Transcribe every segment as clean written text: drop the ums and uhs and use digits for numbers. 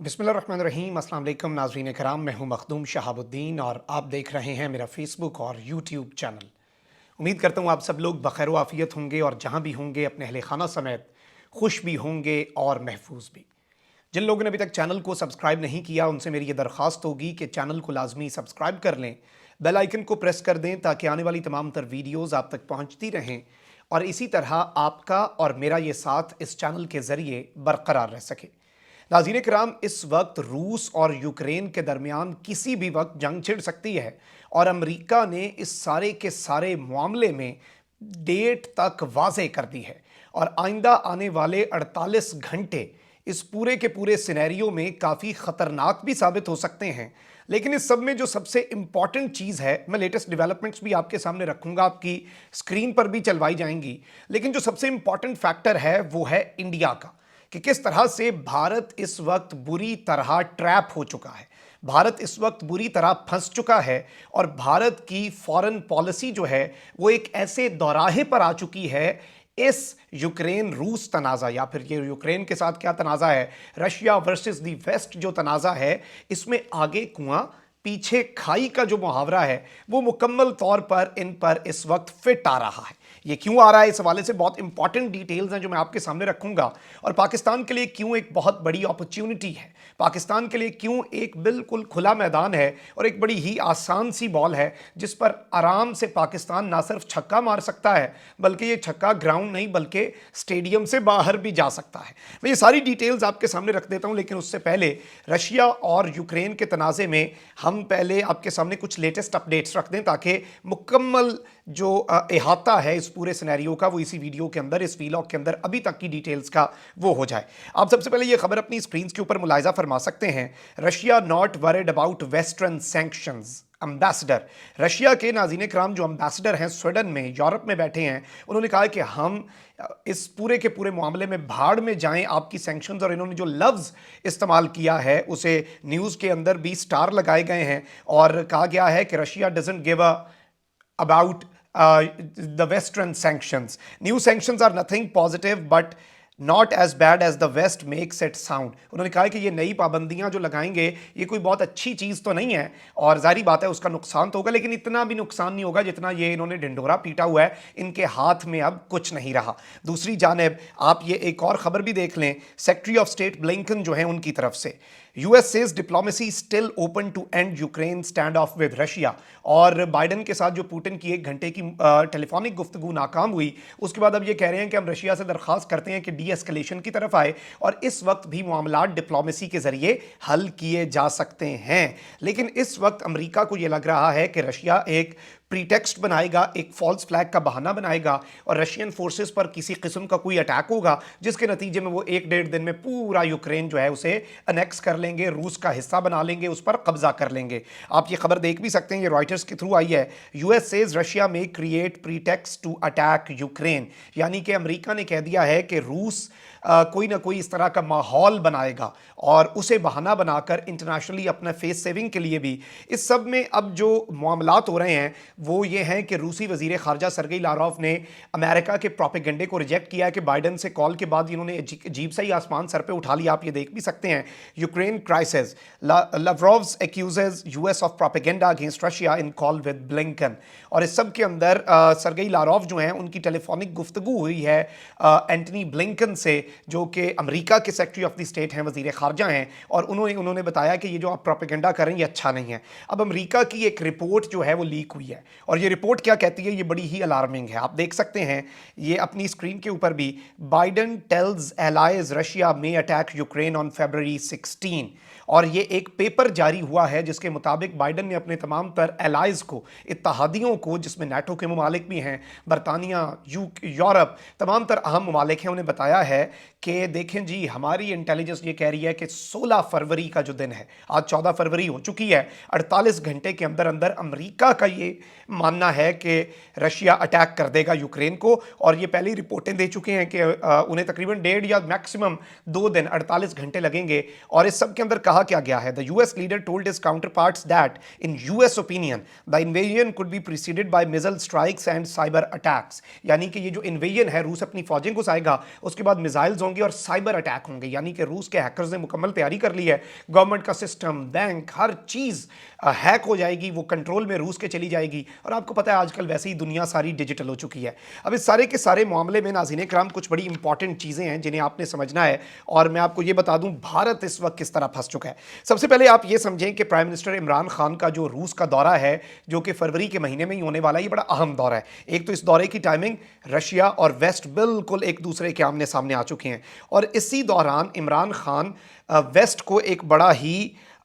बिस्मिल्लाहिर्रहमानिर्रहीम। अस्सलाम वालेकुम नाज़रीन कराम, मैं हूं मखदूम शहाबुद्दीन और आप देख रहे हैं मेरा फेसबुक और यूट्यूब चैनल। उम्मीद करता हूं आप सब लोग बखैर व आफियत होंगे और जहां भी होंगे अपने अहले खाना समेत खुश भी होंगे और महफूज भी। जिन लोगों ने अभी तक चैनल को सब्सक्राइब नहीं किया उनसे मेरी ये दरख्वास्त होगी कि चैनल को लाजमी सब्सक्राइब कर लें, बेल आइकन को प्रेस कर दें ताकि आने वाली तमाम तर वीडियोज़ आप तक पहुँचती रहें और इसी तरह आपका और मेरा ये साथ इस चैनल के ज़रिए बरकरार रह सके। नाज़रीन कराम, इस वक्त रूस और यूक्रेन के दरमियान किसी भी वक्त जंग छिड़ सकती है और अमेरिका ने इस सारे के सारे मामले में डेट तक वाज़े कर दी है और आइंदा आने वाले 48 घंटे इस पूरे के पूरे सिनेरियो में काफ़ी ख़तरनाक भी साबित हो सकते हैं। लेकिन इस सब में जो सबसे इंपॉर्टेंट चीज़ है, मैं लेटेस्ट डेवलपमेंट्स भी आपके सामने रखूंगा, आपकी स्क्रीन पर भी चलवाई जाएंगी, लेकिन जो सबसे इंपॉर्टेंट फैक्टर है वो है इंडिया का, कि किस तरह से भारत इस वक्त बुरी तरह ट्रैप हो चुका है, भारत इस वक्त बुरी तरह फंस चुका है और भारत की फॉरेन पॉलिसी जो है वो एक ऐसे दौराहे पर आ चुकी है। इस यूक्रेन रूस तनाज़ा या फिर ये यूक्रेन के साथ क्या तनाज़ा है, रशिया वर्सेस दी वेस्ट जो तनाज़ा है, इसमें आगे कुआं पीछे खाई का जो मुहावरा है वो मुकम्मल तौर पर इन पर इस वक्त फिट आ रहा है। ये क्यों आ रहा है, इस हवाले से बहुत इंपॉर्टेंट डिटेल्स हैं जो मैं आपके सामने रखूंगा और पाकिस्तान के लिए क्यों एक बहुत बड़ी अपॉर्चुनिटी है, पाकिस्तान के लिए क्यों एक बिल्कुल खुला मैदान है और एक बड़ी ही आसान सी बॉल है जिस पर आराम से पाकिस्तान ना सिर्फ छक्का मार सकता है बल्कि ये छक्का ग्राउंड नहीं बल्कि स्टेडियम से बाहर भी जा सकता है। मैं ये सारी डिटेल्स आपके सामने रख देता हूं, लेकिन उससे पहले रशिया और यूक्रेन के तनाज़े में हम पहले आपके सामने कुछ लेटेस्ट अपडेट्स रख दें ताकि मुकम्मल जो अहाता है इस पूरे सिनेरियो का वो इसी वीडियो के अंदर, इस वीलॉग के अंदर अभी तक की डिटेल्स का वो हो जाए। आप सबसे पहले ये खबर अपनी स्क्रीन के ऊपर मुलाहिजा फरमा सकते हैं। Russia not worried about western sanctions. Ambassador, Russia के नाज़रीन कराम जो एम्बेसडर हैं स्वीडन में, यूरोप में बैठे हैं, उन्होंने कहा कि हम इस पूरे के पूरे मामले में भाड़ में जाएं आपकी सैंक्शंस, और इन्होंने जो लफ्ज़ इस्तेमाल किया है उसे न्यूज़ के अंदर भी स्टार लगाए गए हैं और कहा गया है कि Russia doesn't give a about the Western sanctions. New sanctions are nothing positive, but not as bad as the West makes it sound. उन्होंने कहा कि ये नई पाबंदियां जो लगाएंगे ये कोई बहुत अच्छी चीज़ तो नहीं है और जाहिर बात है उसका नुकसान तो होगा, लेकिन इतना भी नुकसान नहीं होगा जितना ये इन्होंने ढिंढोरा पीटा हुआ है, इनके हाथ में अब कुछ नहीं रहा। दूसरी जानिब आप ये एक और खबर भी देख लें, सेक्रेटरी ऑफ स्टेट ब्लिंकन जो है उनकी तरफ से, US says diplomacy still open to end Ukraine standoff with Russia. और बाइडन के साथ जो पुतिन की 1 घंटे की टेलीफोनिक गुफ्तगू नाकाम हुई, उसके बाद अब ये कह रहे हैं कि हम रशिया से दरख्वास्त करते हैं कि डी एस्केलेशन की तरफ आए और इस वक्त भी मामला डिप्लोमेसी के जरिए हल किए जा सकते हैं। लेकिन इस वक्त अमेरिका को यह लग रहा है कि रशिया एक प्रीटेक्स्ट बनाएगा, एक फॉल्स फ्लैग का बहाना बनाएगा और रशियन फोर्सेस पर किसी किस्म का कोई अटैक होगा जिसके नतीजे में वो 1-1.5 दिन में पूरा यूक्रेन जो है उसे अनेक्स कर लेंगे, रूस का हिस्सा बना लेंगे, उस पर कब्जा कर लेंगे। आप ये खबर देख भी सकते हैं, ये रॉयटर्स के थ्रू आई है। US says Russia may create pretext to attack Ukraine, यानी कि अमेरिका ने कह दिया है कि रूस कोई ना कोई इस तरह का माहौल बनाएगा और उसे बहाना बनाकर इंटरनेशनली अपना फेस सेविंग के लिए भी। इस सब में अब जो मामलात हो रहे हैं वो ये हैं कि रूसी वजीर खारजा सरगेई लारोव ने अमेरिका के प्रोपेगेंडे को रिजेक्ट किया है कि बाइडन से कॉल के बाद इन्होंने अजीब सा ही आसमान सर पे उठा लिया। आप ये देख भी सकते हैं, Ukraine crisis, Lavrov's accuses US of propaganda against Russia in call with Blinken. और इस सब के अंदर सरगेई लारोव जो हैं उनकी टेलीफोनिक गुफ्तगू हुई है एंटनी ब्लिंकन से, जो कि अमेरिका के सेक्रेटरी ऑफ द स्टेट हैं, वजीर खारजा हैं, और उन्होंने बताया कि ये जो आप प्रोपेगेंडा करें ये अच्छा नहीं है। अब अमेरिका की एक रिपोर्ट जो है वो लीक हुई है और ये रिपोर्ट क्या कहती है, ये बड़ी ही अलार्मिंग है। आप देख सकते हैं ये अपनी स्क्रीन के ऊपर भी, बाइडन टेल्स एलाइज रशिया में अटैक यूक्रेन ऑन February 16। और ये एक पेपर जारी हुआ है जिसके मुताबिक बाइडन ने अपने तमाम तर एलाइज को, इत्तहादियों को, जिसमें नाटो के ममालिक भी हैं, बरतानिया, यूरोप, तमाम तर अहम ममालिक हैं, उन्हें बताया है कि देखें जी हमारी इंटेलिजेंस ये कह रही है कि 16 फरवरी का जो दिन है, आज 14 फरवरी हो चुकी है, 48 घंटे के अंदर अंदर अमेरिका का ये मानना है कि रशिया अटैक कर देगा यूक्रेन को, और ये पहले ही रिपोर्टें दे चुके हैं कि उन्हें तकरीबन 1.5 या मैक्सिमम 2 दिन 48 घंटे लगेंगे। और इस सब के अंदर कहा क्या गया है, the US leader told his counterparts that in US opinion the invasion could be preceded by missile strikes and cyber attacks. यानी कि ये जो इन्वेजन है, रूस अपनी फौजें घुसाएगा, उसके बाद मिसाइल्स होंगे और साइबर अटैक होंगे। यानी कि रूस के हैकर्स ने मुकम्मल तैयारी कर ली है, गवर्नमेंट का सिस्टम, बैंक, हर चीज़ हैक हो जाएगी, वो कंट्रोल में रूस के चली जाएगी। और आपको पता है आजकल वैसे ही दुनिया सारी डिजिटल हो चुकी है। अब इस सारे के सारे मामले में नाज़रीन कराम कुछ बड़ी इंपॉर्टेंट चीज़ें हैं जिन्हें आपने समझना है, और मैं आपको ये बता दूं भारत इस वक्त किस तरह फंस चुका है। सबसे पहले आप ये समझें कि प्राइम मिनिस्टर इमरान खान का जो रूस का दौरा है, जो कि फरवरी के महीने में ही होने वाला है, ये बड़ा अहम दौरा है। एक तो इस दौरे की टाइमिंग, रशिया और वेस्ट बिल्कुल एक दूसरे के आमने सामने आ चुके हैं, और इसी दौरान इमरान खान वेस्ट को एक बड़ा ही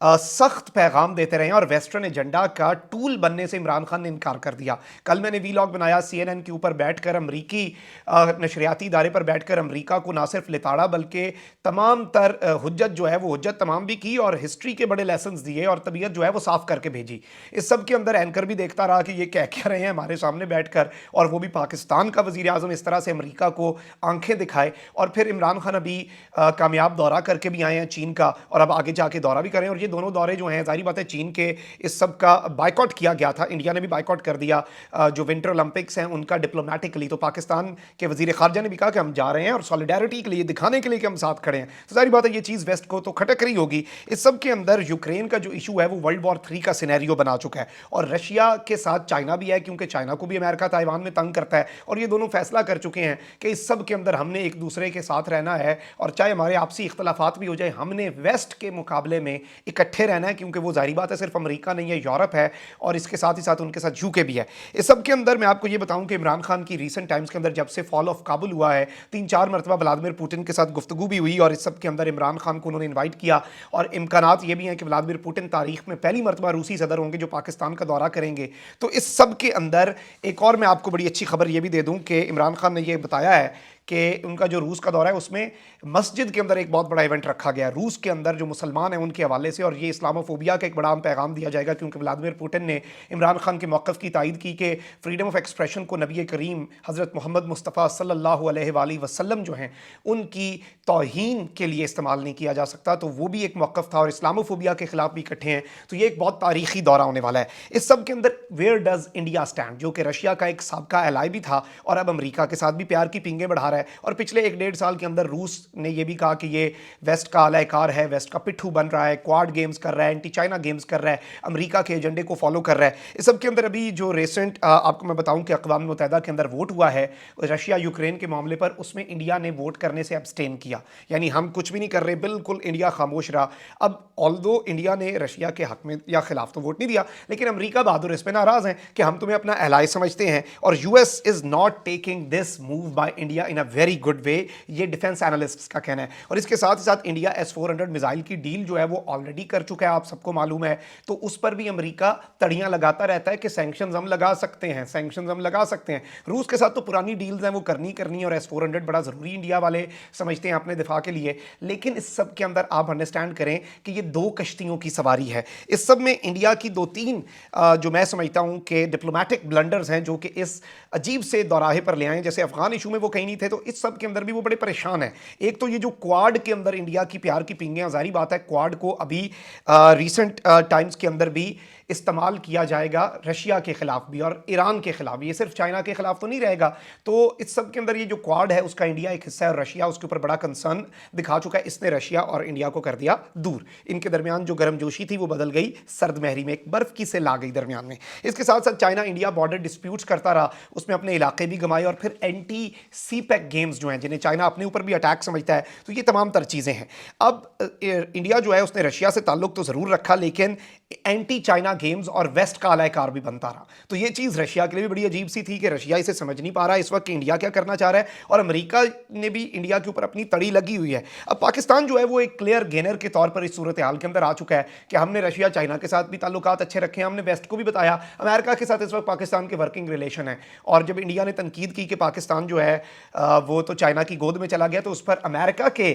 सख्त पैगाम देते रहे हैं, और वेस्टर्न एजेंडा का टूल बनने से इमरान खान ने इनकार कर दिया। कल मैंने वीलॉग बनाया CNN के ऊपर बैठकर, अमरीकी नशरियाती इदारे पर बैठकर अमरीका को ना सिर्फ लिताड़ा बल्कि तमाम तर हुज्जत जो है वो हुज्जत तमाम भी की, और हिस्ट्री के बड़े लेसन्स दिए, और तबीयत जो है वो साफ करके भेजी। इस सब के अंदर एंकर भी देखता रहा कि ये कह क्या रहे हैं हमारे सामने बैठकर, और वो भी पाकिस्तान का वज़ीर आज़म इस तरह से अमरीका को आंखें दिखाए। और फिर इमरान खान अभी कामयाब दौरा करके भी आए हैं चीन का, और अब आगे जाके दौरा भी करें। और ये दोनों दौरे जो हैं, जाहिर बात है चीन के इस सब का बायकॉट किया गया था, इंडिया ने भी बायकॉट कर दिया जो विंटर ओलंपिक्स हैं उनका डिप्लोमेटिकली। तो पाकिस्तान के वजीर खारजा ने भी कहा कि हम जा रहे हैं, और सॉलिडारिटी के लिए, दिखाने के लिए कि हम साथ खड़े हैं। तो जाहिर बात है ये चीज़ वेस्ट को तो खटक रही होगी। इस सब के अंदर यूक्रेन का जो इशू है वो वर्ल्ड वॉर 3 का सिनेरियो बना चुका है, और रशिया के साथ चाइना भी है, क्योंकि चाइना को भी अमेरिका ताइवान में तंग करता है, और ये दोनों फैसला कर चुके हैं कि इस सब के अंदर हमने एक दूसरे के साथ रहना है, और चाहे हमारे आपसी इख्तलाफात भी हो जाए, हमने वेस्ट के मुकाबले में इकट्ठे रहना है, क्योंकि वो जाहिर बात है सिर्फ अमेरिका नहीं है, यूरोप है, और इसके साथ ही साथ उनके साथ यूके भी है। इस सब के अंदर मैं आपको ये बताऊं कि इमरान खान की रीसेंट टाइम्स के अंदर जब से फॉल ऑफ काबुल हुआ है, 3-4 मरतबा व्लादिमीर पुतिन के साथ गुफ्तगू भी हुई, और इस सब के अंदर इमरान खान को उन्होंने इन्वाइट किया, और इम्कानात ये भी हैं कि व्लादिमीर पुतिन तारीख में पहली मरतबा रूसी सदर होंगे जो पाकिस्तान का दौरा करेंगे। तो इस सब के अंदर एक और मैं आपको बड़ी अच्छी खबर ये भी दे दूं कि इमरान खान ने यह बताया है कि उनका जो रूस का दौरा है उसमें मस्जिद के अंदर एक बहुत बड़ा इवेंट रखा गया रूस के अंदर जो मुसलमान हैं उनके हवाले से, और ये इस्लामोफोबिया का एक बड़ा पैगाम दिया जाएगा, क्योंकि व्लादिमीर पुतिन ने इमरान खान के मौक़िफ़ की तायद की कि फ्रीडम ऑफ एक्सप्रेशन को नबी करीम हज़रत मोहम्मद मुस्तफ़ा सल्लल्लाहु अलैहि वसल्लम जो हैं उनकी तौहीन के लिए इस्तेमाल नहीं किया जा सकता। तो वो भी एक मौक़िफ़ था, और इस्लामोफोबिया के खिलाफ भी इकट्ठे हैं। तो ये एक बहुत तारीखी दौरा होने वाला है। इस सब के अंदर वेयर डज़ इंडिया स्टैंड, जो कि रशिया का एक साबका एलाई भी था, और अब अमरीका के साथ भी प्यार की पींगें बढ़ा रहा है। और पिछले 1-1.5 साल के अंदर रूस ने यह भी कहा कि ये वेस्ट का आलाकार है, वेस्ट का पिट्ठू बन रहा है, क्वाड गेम्स कर रहा है, एंटी चाइना गेम्स कर रहा है, अमेरिका के एजेंडे को फॉलो कर रहा है। इस सब के अंदर अभी जो रिसेंट आपको मैं बताऊं कि अक़वाम मुत्तहिदा के अंदर वोट हुआ है रशिया यूक्रेन के मामले पर, उसमें इंडिया ने वोट करने से अब्सटेन किया, यानी हम कुछ भी नहीं कर रहे, बिल्कुल इंडिया खामोश रहा। अब ऑल्दो इंडिया ने रशिया के हक में या खिलाफ तो वोट नहीं दिया, लेकिन अमेरिका बहादुर इस पर नाराज हैं कि हम तुम्हें अपना एलाई समझते हैं, और US is not taking this move by India in a very good way, ये डिफेंस एनालिस्ट्स का कहना है। और इसके साथ ही साथ इंडिया S-400 मिसाइल की डील जो है वो ऑलरेडी कर चुका है, आप सबको मालूम है। तो उस पर भी अमेरिका तड़ियां लगाता रहता है कि सैंक्शंस हम लगा सकते हैं, सैंक्शंस हम लगा सकते हैं। रूस के साथ तो पुरानी डील्स हैं वो करनी है, और S-400 बड़ा ज़रूरी इंडिया वाले समझते हैं अपने दिफा के लिए। लेकिन इस सब के अंदर आप अंडरस्टैंड करें कि ये 2 कश्तियों की सवारी है। इस सब में इंडिया की 2-3 जो मैं समझता हूं कि डिप्लोमेटिक ब्लंडर्स हैं जो कि इस अजीब से दौराहे पर ले आए। जैसे अफगान इशू में वो कहीं नहीं थे, तो इस सब के अंदर भी वो बड़े परेशान है। एक तो ये जो क्वाड के अंदर इंडिया की प्यार की पिंगे, जाहिर बात है क्वाड को अभी रीसेंट टाइम्स के अंदर भी इस्तेमाल किया जाएगा रशिया के खिलाफ भी और ईरान के खिलाफ भी, ये सिर्फ चाइना के खिलाफ तो नहीं रहेगा। तो इस सब के अंदर ये जो क्वाड है उसका इंडिया एक हिस्सा है, और रशिया उसके ऊपर बड़ा कंसर्न दिखा चुका है। इसने रशिया और इंडिया को कर दिया दूर, इनके दरमियान जो गर्मजोशी थी वो बदल गई सर्द महरी में, एक बर्फ की सेल आ गई दरमियान में। इसके साथ साथ चाइना इंडिया बॉर्डर डिस्प्यूट्स करता रहा, उसमें अपने इलाके भी गंवाए, और फिर एंटी सीपैक गेम्स जो हैं जिन्हें चाइना अपने ऊपर भी अटैक समझता है, तो ये तमाम तर चीज़ें हैं। अब इंडिया जो है उसने रशिया से ताल्लुक तो ज़रूर रखा, लेकिन एंटी चाइना गेम्स और वेस्ट का आलाकार भी बनता रहा। तो ये चीज़ रशिया के लिए भी बड़ी अजीब सी थी कि रशिया इसे समझ नहीं पा रहा है इस वक्त कि इंडिया क्या करना चाह रहा है, और अमेरिका ने भी इंडिया के ऊपर अपनी तड़ी लगी हुई है। अब पाकिस्तान जो है वो एक क्लियर गेनर के तौर पर इस सूरत हाल के अंदर आ चुका है कि हमने रशिया चाइना के साथ भी ताल्लुकात अच्छे रखे हैं, हमने वेस्ट को भी बताया, अमेरिका के साथ इस वक्त पाकिस्तान के वर्किंग रिलेशन है। और जब इंडिया ने तनकीद की कि पाकिस्तान जो है वो तो चाइना की गोद में चला गया। तो उस पर अमेरिका के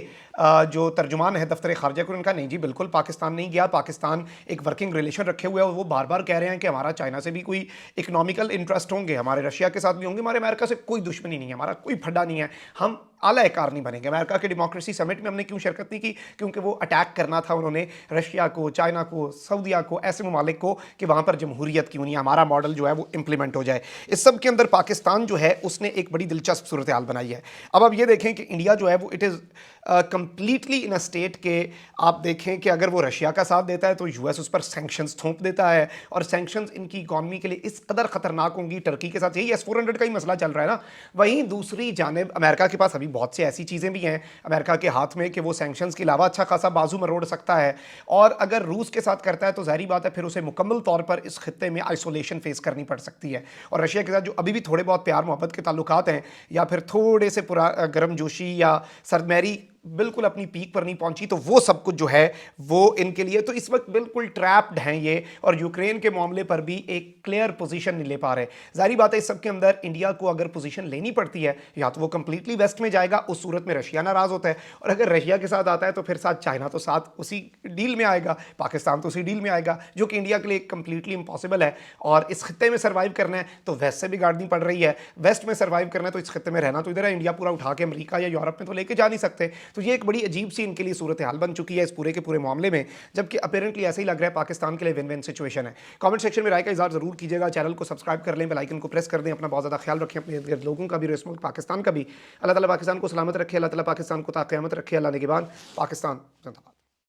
जो तर्जुमान है दफ्तर खारजा को, उनका नहीं जी बिल्कुल पाकिस्तान नहीं गया, पाकिस्तान एक वर्किंग रिलेशन रखे हुए है और वो बार बार कह रहे हैं कि हमारा चाइना से भी कोई इकोनॉमिकल इंटरेस्ट होंगे, हमारे रशिया के साथ भी होंगे, हमारे अमेरिका से कोई दुश्मनी नहीं है, हमारा कोई फड्डा नहीं है, हम आलाकार नहीं बनेंगे। अमेरिका के डेमोक्रेसी समिट में हमने क्यों शिरकत नहीं की? क्योंकि वो अटैक करना था उन्होंने रशिया को, चाइना को, सऊदीया को, ऐसे ममालिक को कि वहाँ पर जमहूरियत क्यों नहीं, हमारा मॉडल जो है वो इंप्लीमेंट हो जाए। इस सब के अंदर पाकिस्तान जो है उसने एक बड़ी दिलचस्प सूरत हाल बनाई है। अब आप ये देखें कि इंडिया जो है वो it is completely in a state के, आप देखें कि अगर वो रशिया का साथ देता है तो यूएस उस पर सैंक्शंस थोप देता है, और सैंक्शंस इनकी इकॉनमी के लिए इस कदर खतरनाक होंगी। टर्की के साथ यही S-400 का ही मसला चल रहा है ना। वहीं दूसरी जानिब अमेरिका के पास अभी बहुत सी ऐसी चीज़ें भी हैं अमेरिका के हाथ में कि वो सैंक्शंस के अलावा अच्छा खासा बाजू मरोड़ सकता है, और अगर रूस के साथ करता है तो जाहिर बात है फिर उसे मुकम्मल तौर पर इस खित्ते में आइसोलेशन फेस करनी पड़ सकती है। और रशिया के साथ जो अभी भी थोड़े बहुत प्यार मोहब्बत के ताल्लुकात हैं, या फिर थोड़े से गर्मजोशी या सरमैरी बिल्कुल अपनी पीक पर नहीं पहुंची, तो वो सब कुछ जो है वो इनके लिए तो इस वक्त बिल्कुल ट्रैप्ड हैं ये, और यूक्रेन के मामले पर भी एक क्लियर पोजीशन नहीं ले पा रहे। जाहिर बात है इस सब के अंदर इंडिया को अगर पोजीशन लेनी पड़ती है, या तो वो कंप्लीटली वेस्ट में जाएगा, उस सूरत में रशिया नाराज होता है, और अगर रशिया के साथ आता है तो फिर साथ चाइना तो साथ उसी डील में आएगा, पाकिस्तान तो उसी डील में आएगा, जो कि इंडिया के लिए कंप्लीटली इंपॉसिबल है। और इस खत्ते में सर्वाइव करना है तो वेस्ट से भी गाड़नी पड़ रही है, वेस्ट में सर्वाइव करना है तो इस खत्ते में रहना तो इधर है, इंडिया पूरा उठा के अमेरिका या यूरोप में तो लेके जा नहीं सकते। तो ये एक बड़ी अजीब सी इनके लिए सूरत हाल बन चुकी है इस पूरे के पूरे मामले में, जबकि अपीरेंटली ऐसे ही लग रहा है पाकिस्तान के लिए विन विन सिचुएशन है। कमेंट सेक्शन में राय का इज़हार जरूर कीजिएगा, चैनल को सब्सक्राइब कर लें, बेल आइकन को प्रेस कर दें, अपना बहुत ज़्यादा ख्याल रखें, अपने इर्द गिर्द लोगों का भी, रेस मुल्क पाकिस्तान का भी। अल्लाह ताला पाकिस्तान को सलामत रखे, अल्लाह ताला पाकिस्तान को ता क़यामत रखे, अल्लाह निगहबान, पाकिस्तान जिंदाबाद।